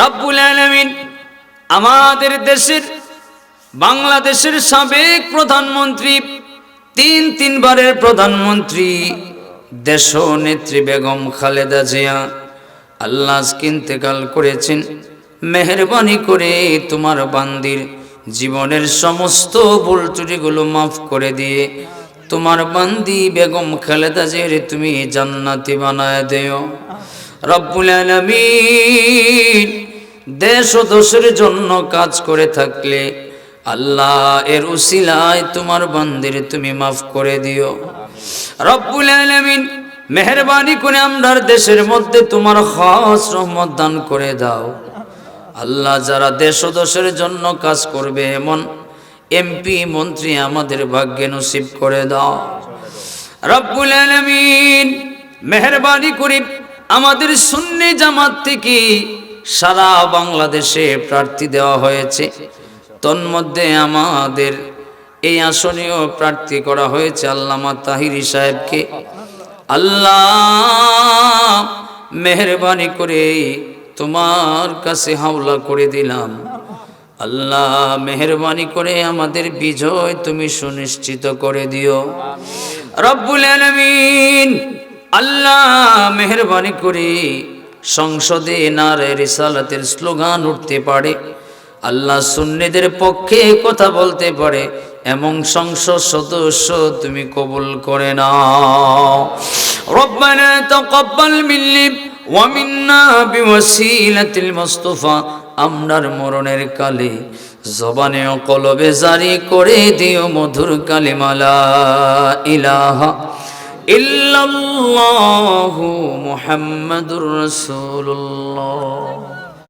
রব্বুল আলামিন আমাদের দেশের বাংলাদেশের সাবেক প্রধানমন্ত্রী, তিনবারের প্রধানমন্ত্রী দেশনেত্রী বেগম খালেদা জিয়া আল্লাহ আজকে ইন্তেকাল করেছেন। মেহেরবানি করে তোমার বান্দির জীবনের সমস্ত ভুল ত্রুটিগুলো মাফ করে দিয়ে তোমার বান্দি বেগম খালেদা জিয়ারে তুমি জান্নাতি বানায় দেও রব্বুল আলামিন। দেশ ও দেশের জন্য কাজ করে থাকলে আল্লাহ এর উসিলায় তোমার বান্দির তুমি মাফ করে দিও রব্বুল আলামিন। মেহেরবানি করে আমরার দেশের মধ্যে তোমার খাস রহমত দান করে দাও আল্লাহ। যারা দেশ ও দেশের জন্য কাজ করবে এমন এমপি মন্ত্রী আমাদের ভাগ্যে নসিব করে দাও রব্বুল আলামিন। মেহেরবানি করে আমাদের সুন্নি জামাত থেকে সারা বাংলাদেশে প্রার্থী দেওয়া হয়েছে, তন্মধ্যে আমাদের এই আসনেও প্রার্থী করা হয়েছে আল্লামা তাহিরি সাহেবকে। আল্লাহ মেহেরবানি করে তোমার কাছে হাওলা করে দিলাম আল্লাহ, মেহেরবানি করে আমাদের বিজয় তুমি সুনিশ্চিত করে দিও রব্বুল আলামিন। আল্লাহ মেহেরবানি করে সংসদে নারে রিসালাতের স্লোগান উঠতে পারে, আল্লাহ সুন্নিদের পক্ষে কথা বলতে পারে এমন সংসদ সদস্য তুমি কবুল করে নাও। রব্বানা তাকাব্বাল মিন্নি ওয়া মিন্না বিওয়াসিলাতিল মুস্তাফা। আমরার মরণের কালে জবানে ও কলবে জারি করে দিও মধুর কালিমা লা ইলাহা ইল্লাল্লাহু মুহাম্মাদুর রাসূলুল্লাহ।